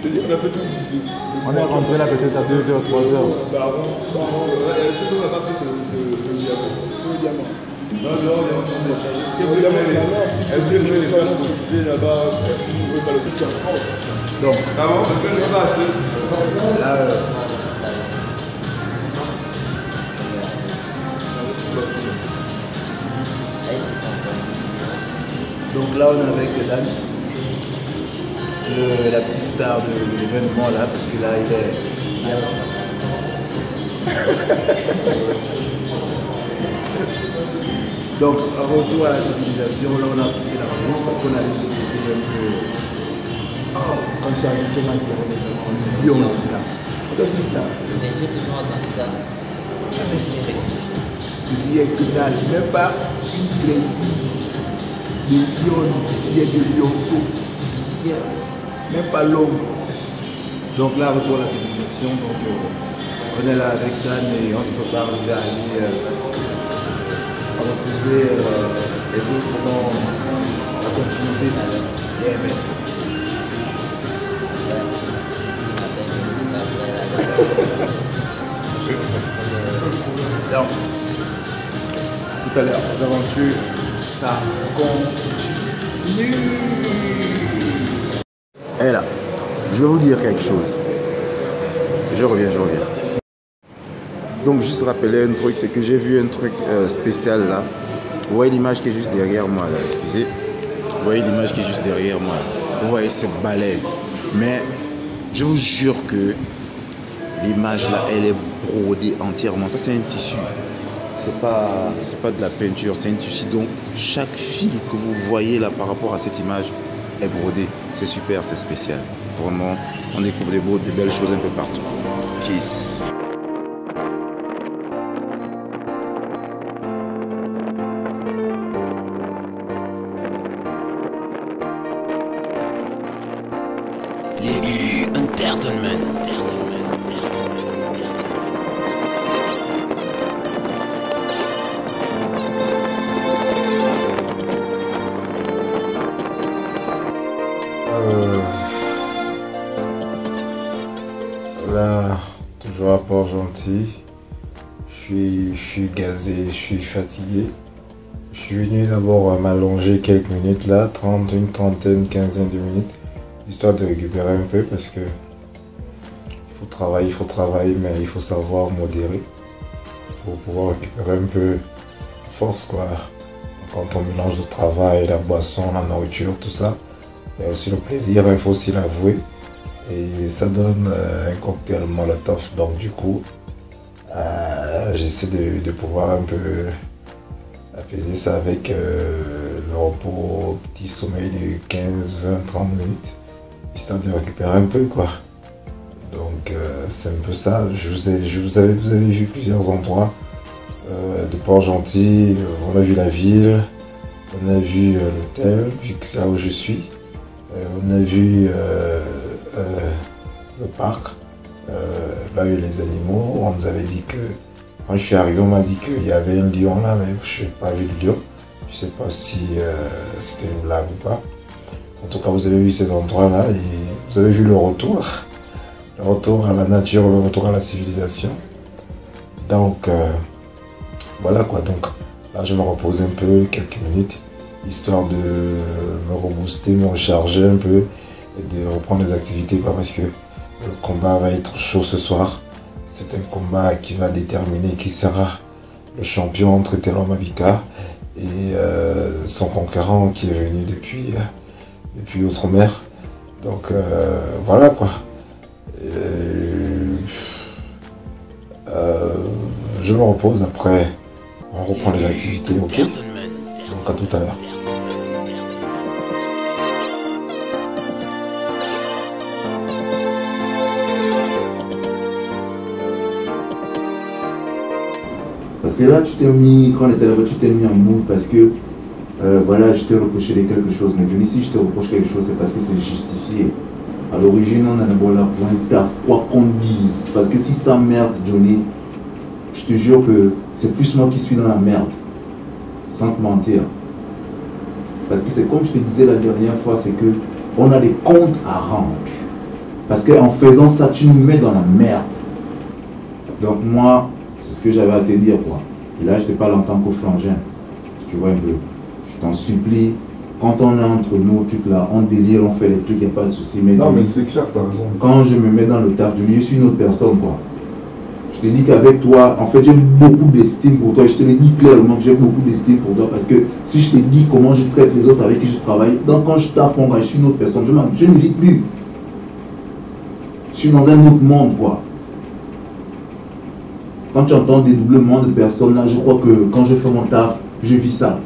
C'est-à-dire qu'on a fait tout. On est rentré là peut-être à 2h, 3h. Ce qu'on n'a pas fait, c'est le diamant. Le diamant. Non, dehors, il y a un de charger. C'est le diamant, c'est la norme. Elle dit que les gens ont utilisé là-bas, vous ne pouvez pas le dire. Donc, avant, parce que je ne veux pas. là, donc là, on est avec Dan, la petite star de l'événement là, parce que là, il est à ce matin. Donc, un retour à la civilisation, là, on a quitté la France parce qu'on allait visiter un peu. Oh, quand je suis arrivé, c'est ma Lyon, c'est là. Qu'est-ce que c'est ça? Mais j'ai toujours entendu ça. Mais je l'ai rectifié. Il y a que dalle, même pas une plainte de Lyon, il y a de Lyonceau, même pas l'homme. Donc là, retour à la civilisation, donc on est là avec Dan et on se prépare déjà à aller à retrouver les autres dans la continuité de l'EMN. Donc, tout à l'heure, les aventures, ça continue. Et là, je vais vous dire quelque chose. Je reviens. Donc, juste rappeler un truc, c'est que j'ai vu un truc spécial là. Vous voyez l'image qui est juste derrière moi là, excusez. Vous voyez l'image qui est juste derrière moi. Vous voyez, c'est balèze. Mais je vous jure que l'image là, elle est brodée entièrement. Ça, c'est un tissu. C'est pas de la peinture, c'est un tissu. Donc, chaque fil que vous voyez là par rapport à cette image est brodé. C'est super, c'est spécial. Vraiment, on découvre des belles choses un peu partout. Kiss. Les Entertainment. Là, toujours à Port-Gentil. Je suis gazé, je suis fatigué. Je suis venu d'abord m'allonger quelques minutes là, une trentaine, quinzaine de minutes, histoire de récupérer un peu parce que il faut travailler, mais il faut savoir modérer pour pouvoir récupérer un peu de force quoi. Quand on mélange le travail, la boisson, la nourriture, tout ça, il y a aussi le plaisir, il faut aussi l'avouer. Et ça donne un cocktail Molotov. Donc du coup, j'essaie de pouvoir un peu apaiser ça avec le repos, petit sommeil de 15, 20, 30 minutes, histoire de récupérer un peu quoi. Donc c'est un peu ça. Vous avez vu plusieurs endroits de Port-Gentil. On a vu la ville, on a vu l'hôtel, vu que c'est là où je suis. On a vu le parc, là où il y a les animaux. On nous avait dit que, quand je suis arrivé, on m'a dit qu'il y avait un lion là, mais je n'ai pas vu le lion. Je ne sais pas si c'était une blague ou pas. En tout cas, vous avez vu ces endroits-là et vous avez vu le retour à la nature, le retour à la civilisation. Donc, voilà quoi. Donc, là, je me repose un peu, quelques minutes, histoire de me rebooster, me recharger un peu et de reprendre les activités quoi, parce que le combat va être chaud ce soir. C'est un combat qui va déterminer qui sera le champion entre Tello Mavika et son concurrent qui est venu depuis Outre-mer. Donc voilà quoi. Je me repose après, on reprend les activités, ok? Donc à tout à l'heure. Parce que là, tu t'es mis, quand on était là-bas, tu t'es mis en move parce que, voilà, je t'ai reproché quelque chose. Mais Johnny, si je te reproche quelque chose, c'est parce que c'est justifié. À l'origine, on a d'abord la pointe taf, quoi qu'on dise. Parce que si ça merde, Johnny, je te jure que c'est plus moi qui suis dans la merde. Sans te mentir. Parce que c'est comme je te disais la dernière fois, c'est que on a des comptes à rendre. Parce qu'en faisant ça, tu nous mets dans la merde. Donc moi, c'est ce que j'avais à te dire, quoi. Et là, je te parle en tant que frangin. Tu vois un peu. Je t'en supplie. Quand on est entre nous, trucs là, on délire, on fait les trucs, il n'y a pas de souci. Mais non, mais c'est clair, t'as raison. Quand je me mets dans le taf, je suis une autre personne, quoi. Je te dis qu'avec toi, en fait, j'ai beaucoup d'estime pour toi. Je te le dis clairement que j'ai beaucoup d'estime pour toi. Parce que si je te dis comment je traite les autres avec qui je travaille, donc quand je taffe, je suis une autre personne. Je ne vis plus. Je suis dans un autre monde, quoi. Quand tu entends des doublements de personnes, là, je crois que quand je fais mon taf, je vis ça.